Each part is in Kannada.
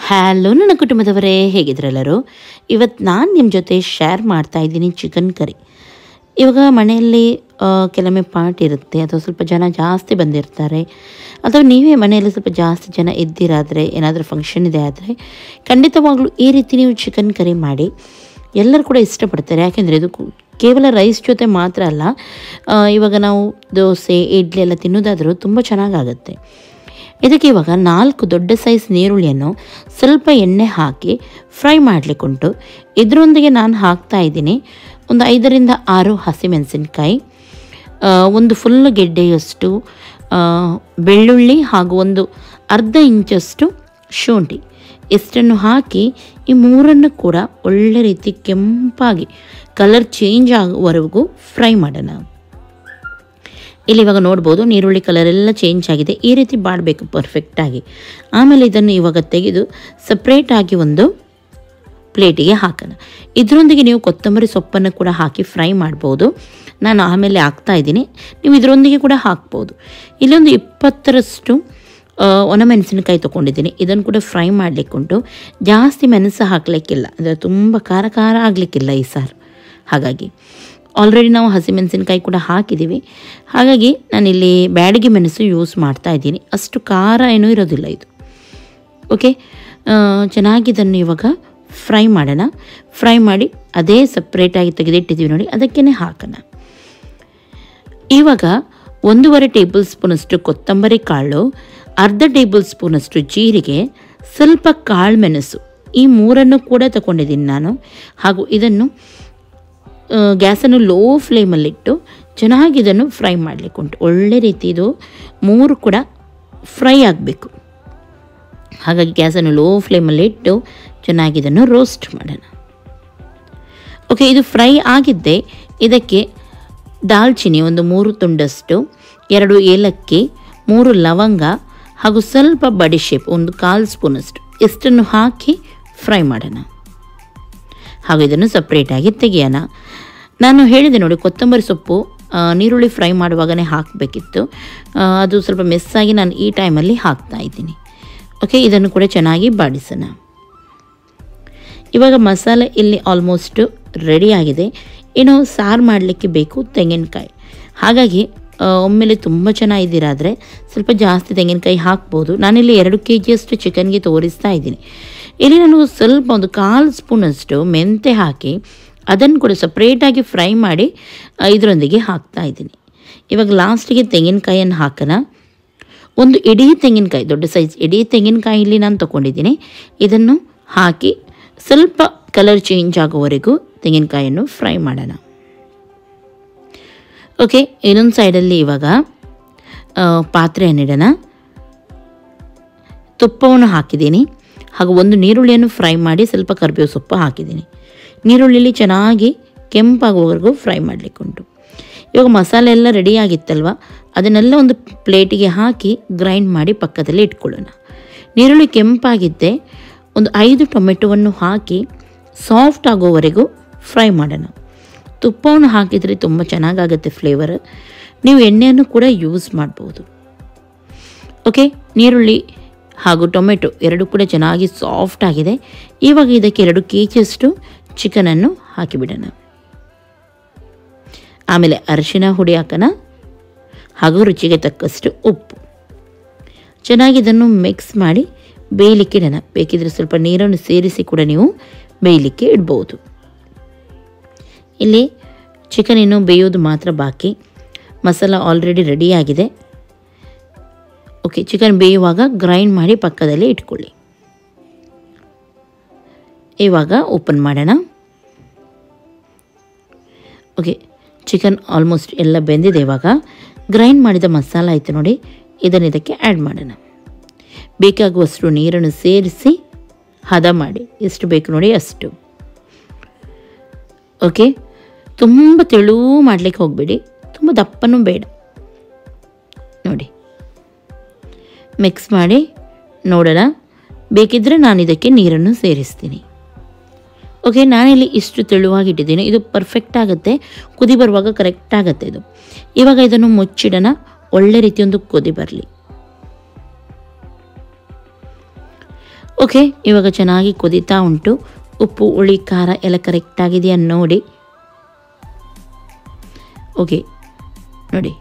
ಹಲೋ ನನ್ನ ಕುಟುಂಬದವರೇ, ಹೇಗಿದ್ರೆಲ್ಲರೂ? ಇವತ್ತು ನಾನು ನಿಮ್ಮ ಜೊತೆ ಶೇರ್ ಮಾಡ್ತಾ ಇದ್ದೀನಿ ಚಿಕನ್ ಕರಿ. ಇವಾಗ ಮನೆಯಲ್ಲಿ ಕೆಲವೊಮ್ಮೆ ಪಾರ್ಟಿ ಇರುತ್ತೆ, ಅಥವಾ ಸ್ವಲ್ಪ ಜನ ಜಾಸ್ತಿ ಬಂದಿರ್ತಾರೆ, ಅಥವಾ ನೀವೇ ಮನೆಯಲ್ಲಿ ಸ್ವಲ್ಪ ಜಾಸ್ತಿ ಜನ ಇದ್ದಿರಾದರೆ, ಏನಾದರೂ ಫಂಕ್ಷನ್ ಇದೆ ಆದರೆ ಖಂಡಿತವಾಗ್ಲೂ ಈ ರೀತಿ ನೀವು ಚಿಕನ್ ಕರಿ ಮಾಡಿ. ಎಲ್ಲರೂ ಕೂಡ ಇಷ್ಟಪಡ್ತಾರೆ, ಯಾಕೆಂದರೆ ಇದು ಕೇವಲ ರೈಸ್ ಜೊತೆ ಮಾತ್ರ ಅಲ್ಲ, ಇವಾಗ ನಾವು ದೋಸೆ ಇಡ್ಲಿ ಎಲ್ಲ ತಿನ್ನೋದಾದರೂ ತುಂಬ ಚೆನ್ನಾಗಾಗುತ್ತೆ. ಇದಕ್ಕೆ ಇವಾಗ 4 ದೊಡ್ಡ ಸೈಜ್ ನೀರುಳ್ಳಿಯನ್ನು ಸ್ವಲ್ಪ ಎಣ್ಣೆ ಹಾಕಿ ಫ್ರೈ ಮಾಡಲಿಕ್ಕುಂಟು. ಇದರೊಂದಿಗೆ ನಾನು ಹಾಕ್ತಾ ಇದ್ದೀನಿ ಒಂದು 5ರಿಂದ 6 ಹಸಿಮೆಣಸಿನಕಾಯಿ, ಒಂದು ಫುಲ್ ಗೆಡ್ಡೆಯಷ್ಟು ಬೆಳ್ಳುಳ್ಳಿ ಹಾಗೂ ಒಂದು ಅರ್ಧ ಇಂಚಷ್ಟು ಶುಂಠಿ. ಇಷ್ಟನ್ನು ಹಾಕಿ ಈ ಮೂರನ್ನು ಕೂಡ ಒಳ್ಳೆ ರೀತಿ ಕೆಂಪಾಗಿ ಕಲರ್ ಚೇಂಜ್ ಆಗುವವರೆಗೂ ಫ್ರೈ ಮಾಡೋಣ. ಇಲ್ಲಿ ಇವಾಗ ನೋಡ್ಬೋದು ನೀರುಳ್ಳಿ ಕಲರ್ ಎಲ್ಲ ಚೇಂಜ್ ಆಗಿದೆ. ಈ ರೀತಿ ಮಾಡಬೇಕು ಪರ್ಫೆಕ್ಟಾಗಿ. ಆಮೇಲೆ ಇದನ್ನು ಇವಾಗ ತೆಗೆದು ಸಪ್ರೇಟಾಗಿ ಒಂದು ಪ್ಲೇಟಿಗೆ ಹಾಕೋಣ. ಇದರೊಂದಿಗೆ ನೀವು ಕೊತ್ತಂಬರಿ ಸೊಪ್ಪನ್ನು ಕೂಡ ಹಾಕಿ ಫ್ರೈ ಮಾಡ್ಬೋದು. ನಾನು ಆಮೇಲೆ ಹಾಕ್ತಾ ಇದ್ದೀನಿ, ನೀವು ಇದರೊಂದಿಗೆ ಕೂಡ ಹಾಕ್ಬೋದು. ಇಲ್ಲೊಂದು 20ರಷ್ಟು ಒಣಮೆಣಸಿನಕಾಯಿ ತೊಗೊಂಡಿದ್ದೀನಿ. ಇದನ್ನು ಕೂಡ ಫ್ರೈ ಮಾಡಲಿಕ್ಕುಂಟು. ಜಾಸ್ತಿ ಮೆಣಸು ಹಾಕಲಿಕ್ಕಿಲ್ಲ, ಅಂದರೆ ತುಂಬ ಖಾರ ಖಾರ ಆಗಲಿಕ್ಕಿಲ್ಲ ಈ ಸಾರು. ಹಾಗಾಗಿ ಆಲ್ರೆಡಿ ನಾವು ಹಸಿಮೆಣಸಿನಕಾಯಿ ಕೂಡ ಹಾಕಿದ್ದೀವಿ. ಹಾಗಾಗಿ ನಾನಿಲ್ಲಿ ಬ್ಯಾಡಗಿ ಮೆಣಸು ಯೂಸ್ ಮಾಡ್ತಾ ಇದ್ದೀನಿ. ಅಷ್ಟು ಖಾರ ಏನೂ ಇರೋದಿಲ್ಲ ಇದು. ಓಕೆ, ಚೆನ್ನಾಗಿ ಇದನ್ನು ಇವಾಗ ಫ್ರೈ ಮಾಡೋಣ. ಫ್ರೈ ಮಾಡಿ ಅದೇ ಸಪ್ರೇಟಾಗಿ ತೆಗೆದಿಟ್ಟಿದ್ದೀವಿ ನೋಡಿ, ಅದಕ್ಕೇ ಹಾಕೋಣ. ಇವಾಗ 1.5 ಟೇಬಲ್ ಸ್ಪೂನಷ್ಟು ಕೊತ್ತಂಬರಿ ಕಾಳು, ಅರ್ಧ ಟೇಬಲ್ ಸ್ಪೂನಷ್ಟು ಜೀರಿಗೆ, ಸ್ವಲ್ಪ ಕಾಳು ಮೆಣಸು, ಈ ಮೂರನ್ನು ಕೂಡ ತಗೊಂಡಿದ್ದೀನಿ ನಾನು. ಹಾಗೂ ಇದನ್ನು ಗ್ಯಾಸನ್ನು ಲೋ ಫ್ಲೇಮಲ್ಲಿಟ್ಟು ಚೆನ್ನಾಗಿ ಇದನ್ನು ಫ್ರೈ ಮಾಡಲಿಕ್ಕುಂಟು. ಒಳ್ಳೆ ರೀತಿ ಇದು 3 ಕೂಡ ಫ್ರೈ ಆಗಬೇಕು. ಹಾಗಾಗಿ ಗ್ಯಾಸನ್ನು ಲೋ ಫ್ಲೇಮಲ್ಲಿಟ್ಟು ಚೆನ್ನಾಗಿ ಇದನ್ನು ರೋಸ್ಟ್ ಮಾಡೋಣ. ಓಕೆ, ಇದು ಫ್ರೈ ಆಗಿದ್ದೆ. ಇದಕ್ಕೆ ದಾಲ್ಚಿನ್ನಿ ಒಂದು 3 ತುಂಡಷ್ಟು, 2 ಏಲಕ್ಕಿ, 3 ಲವಂಗ ಹಾಗೂ ಸ್ವಲ್ಪ ಬಡಿಶೇಪ್ ಒಂದು 1/4 ಸ್ಪೂನಷ್ಟು, ಇಷ್ಟನ್ನು ಹಾಕಿ ಫ್ರೈ ಮಾಡೋಣ. ಹಾಗೂ ಇದನ್ನು ಸಪ್ರೇಟಾಗಿ ತೆಗೆಯೋಣ. ನಾನು ಹೇಳಿದೆ ನೋಡಿ, ಕೊತ್ತಂಬರಿ ಸೊಪ್ಪು ನೀರುಳ್ಳಿ ಫ್ರೈ ಮಾಡುವಾಗಲೇ ಹಾಕಬೇಕಿತ್ತು. ಅದು ಸ್ವಲ್ಪ ಮೆಸ್ಸಾಗಿ ನಾನು ಈ ಟೈಮಲ್ಲಿ ಹಾಕ್ತಾ ಇದ್ದೀನಿ. ಓಕೆ, ಇದನ್ನು ಕೂಡ ಚೆನ್ನಾಗಿ ಬಾಡಿಸೋಣ. ಇವಾಗ ಮಸಾಲೆ ಇಲ್ಲಿ ಆಲ್ಮೋಸ್ಟು ರೆಡಿ ಆಗಿದೆ. ಇನ್ನು ಸಾರು ಮಾಡಲಿಕ್ಕೆ ಬೇಕು ತೆಂಗಿನಕಾಯಿ. ಹಾಗಾಗಿ ಒಮ್ಮೆಲೆ ತುಂಬ ಚೆನ್ನಾಗಿದ್ದೀರಾದರೆ ಸ್ವಲ್ಪ ಜಾಸ್ತಿ ತೆಂಗಿನಕಾಯಿ ಹಾಕ್ಬೋದು. ನಾನಿಲ್ಲಿ 2 kg ಚಿಕನ್ಗೆ ತೋರಿಸ್ತಾ ಇದ್ದೀನಿ. ಇಲ್ಲಿ ನಾನು ಸ್ವಲ್ಪ ಒಂದು 1/4 ಸ್ಪೂನಷ್ಟು ಮೆಂತೆ ಹಾಕಿ ಅದನ್ನು ಕೂಡ ಸಪ್ರೇಟಾಗಿ ಫ್ರೈ ಮಾಡಿ ಇದರೊಂದಿಗೆ ಹಾಕ್ತಾ ಇದ್ದೀನಿ. ಇವಾಗ ಲಾಸ್ಟಿಗೆ ತೆಂಗಿನಕಾಯಿಯನ್ನು ಹಾಕೋಣ. ಒಂದು ಇಡೀ ತೆಂಗಿನಕಾಯಿ, ದೊಡ್ಡ ಸೈಜ್ ಇಡೀ ತೆಂಗಿನಕಾಯಿಲಿ ನಾನು ತೊಗೊಂಡಿದ್ದೀನಿ. ಇದನ್ನು ಹಾಕಿ ಸ್ವಲ್ಪ ಕಲರ್ ಚೇಂಜ್ ಆಗೋವರೆಗೂ ತೆಂಗಿನಕಾಯಿಯನ್ನು ಫ್ರೈ ಮಾಡೋಣ. ಓಕೆ, ಇನ್ನೊಂದು ಸೈಡಲ್ಲಿ ಇವಾಗ ಪಾತ್ರೆಯನ್ನಿಡೋಣ. ತುಪ್ಪವನ್ನು ಹಾಕಿದ್ದೀನಿ ಹಾಗೂ ಒಂದು ನೀರುಳ್ಳಿಯನ್ನು ಫ್ರೈ ಮಾಡಿ ಸ್ವಲ್ಪ ಕರಿಬೇವು ಸೊಪ್ಪು ಹಾಕಿದ್ದೀನಿ. ನೀರುಳ್ಳಿಲಿ ಚೆನ್ನಾಗಿ ಕೆಂಪಾಗುವವರೆಗೂ ಫ್ರೈ ಮಾಡಲಿಕ್ಕುಂಟು. ಇವಾಗ ಮಸಾಲೆ ಎಲ್ಲ ರೆಡಿಯಾಗಿತ್ತಲ್ವ, ಅದನ್ನೆಲ್ಲ ಒಂದು ಪ್ಲೇಟಿಗೆ ಹಾಕಿ ಗ್ರೈಂಡ್ ಮಾಡಿ ಪಕ್ಕದಲ್ಲಿ ಇಟ್ಕೊಳ್ಳೋಣ. ನೀರುಳ್ಳಿ ಕೆಂಪಾಗಿದ್ದೆ ಒಂದು 5 ಟೊಮೆಟೊವನ್ನು ಹಾಕಿ ಸಾಫ್ಟ್ ಆಗೋವರೆಗೂ ಫ್ರೈ ಮಾಡೋಣ. ತುಪ್ಪವನ್ನು ಹಾಕಿದರೆ ತುಂಬ ಚೆನ್ನಾಗಾಗುತ್ತೆ ಫ್ಲೇವರ್. ನೀವು ಎಣ್ಣೆಯನ್ನು ಕೂಡ ಯೂಸ್ ಮಾಡ್ಬೋದು. ಓಕೆ, ನೀರುಳ್ಳಿ ಹಾಗೂ ಟೊಮೆಟೊ 2 ಕೂಡ ಚೆನ್ನಾಗಿ ಸಾಫ್ಟ್ ಆಗಿದೆ. ಇವಾಗ ಇದಕ್ಕೆ 2 kg ಚಿಕನನ್ನು ಹಾಕಿಬಿಡೋಣ. ಆಮೇಲೆ ಅರಿಶಿನ ಹುಡಿ ಹಾಕೋಣ ಹಾಗೂ ರುಚಿಗೆ ತಕ್ಕಷ್ಟು ಉಪ್ಪು. ಚೆನ್ನಾಗಿ ಇದನ್ನು ಮಿಕ್ಸ್ ಮಾಡಿ ಬೇಯಲಿಕ್ಕೆ ಇಡೋಣ. ಬೇಕಿದ್ರೆ ಸ್ವಲ್ಪ ನೀರನ್ನು ಸೇರಿಸಿ ಕೂಡ ನೀವು ಬೇಯಲಿಕ್ಕೆ ಇಡ್ಬೋದು. ಇಲ್ಲಿ ಚಿಕನ್ ಇನ್ನೂ ಬೇಯೋದು ಮಾತ್ರ ಬಾಕಿ. ಮಸಾಲ ಆಲ್ರೆಡಿ ರೆಡಿಯಾಗಿದೆ. ಓಕೆ, ಚಿಕನ್ ಬೇಯುವಾಗ ಗ್ರೈಂಡ್ ಮಾಡಿ ಪಕ್ಕದಲ್ಲಿ ಇಟ್ಕೊಳ್ಳಿ. ಇವಾಗ ಓಪನ್ ಮಾಡೋಣ. ಓಕೆ, ಚಿಕನ್ ಆಲ್ಮೋಸ್ಟ್ ಎಲ್ಲ ಬೆಂದಿದೆ. ಇವಾಗ ಗ್ರೈಂಡ್ ಮಾಡಿದ ಮಸಾಲ ಆಯಿತು ನೋಡಿ, ಇದನ್ನು ಇದಕ್ಕೆ ಆ್ಯಡ್ ಮಾಡೋಣ. ಬೇಕಾಗುವಷ್ಟು ನೀರನ್ನು ಸೇರಿಸಿ ಹದ ಮಾಡಿ, ಎಷ್ಟು ಬೇಕು ನೋಡಿ ಅಷ್ಟು. ಓಕೆ, ತುಂಬ ತೆಳು ಮಾಡಲಿಕ್ಕೆ ಹೋಗಬೇಡಿ, ತುಂಬ ದಪ್ಪನೂ ಬೇಡ. ನೋಡಿ, ಮಿಕ್ಸ್ ಮಾಡಿ ನೋಡೋಣ. ಬೇಕಿದ್ದರೆ ನಾನು ಇದಕ್ಕೆ ನೀರನ್ನು ಸೇರಿಸ್ತೀನಿ. ಓಕೆ, ನಾನಿಲ್ಲಿ ಇಷ್ಟು ತೆಳುವಾಗಿಟ್ಟಿದ್ದೀನಿ. ಇದು ಪರ್ಫೆಕ್ಟ್ ಆಗುತ್ತೆ, ಕುದಿ ಬರುವಾಗ ಕರೆಕ್ಟ್ ಆಗುತ್ತೆ ಇದು. ಇವಾಗ ಇದನ್ನು ಮುಚ್ಚಿಡೋಣ, ಒಳ್ಳೆ ರೀತಿಯೊಂದು ಕುದಿ ಬರಲಿ. ಓಕೆ, ಇವಾಗ ಚೆನ್ನಾಗಿ ಕುದೀತಾ ಉಂಟು. ಉಪ್ಪು ಹುಳಿ ಖಾರ ಎಲ್ಲ ಕರೆಕ್ಟಾಗಿದೆಯಾ ನೋಡಿ. ಓಕೆ ನೋಡಿ,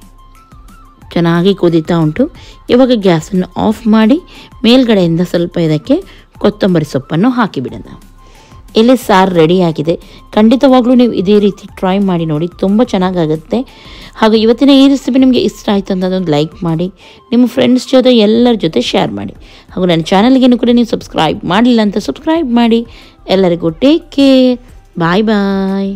ಚೆನ್ನಾಗಿ ಕುದೀತಾ ಉಂಟು. ಇವಾಗ ಗ್ಯಾಸನ್ನು ಆಫ್ ಮಾಡಿ ಮೇಲ್ಗಡೆಯಿಂದ ಸ್ವಲ್ಪ ಇದಕ್ಕೆ ಕೊತ್ತಂಬರಿ ಸೊಪ್ಪನ್ನು ಹಾಕಿಬಿಡೋಣ. ಇಲ್ಲಿ ಸಾರು ರೆಡಿಯಾಗಿದೆ. ಖಂಡಿತವಾಗ್ಲೂ ನೀವು ಇದೇ ರೀತಿ ಟ್ರೈ ಮಾಡಿ ನೋಡಿ, ತುಂಬ ಚೆನ್ನಾಗಾಗುತ್ತೆ. ಹಾಗೂ ಇವತ್ತಿನ ಈ ರೆಸಿಪಿ ನಿಮಗೆ ಇಷ್ಟ ಆಯಿತು ಅಂತ ಅದೊಂದು ಲೈಕ್ ಮಾಡಿ, ನಿಮ್ಮ ಫ್ರೆಂಡ್ಸ್ ಜೊತೆ ಎಲ್ಲರ ಜೊತೆ ಶೇರ್ ಮಾಡಿ. ಹಾಗೂ ನನ್ನ ಚಾನಲ್ಗೇನು ಕೂಡ ನೀವು ಸಬ್ಸ್ಕ್ರೈಬ್ ಮಾಡಲಿಲ್ಲ ಅಂತ ಸಬ್ಸ್ಕ್ರೈಬ್ ಮಾಡಿ. ಎಲ್ಲರಿಗೂ ಟೇಕ್ ಕೇರ್, ಬಾಯ್ ಬಾಯ್.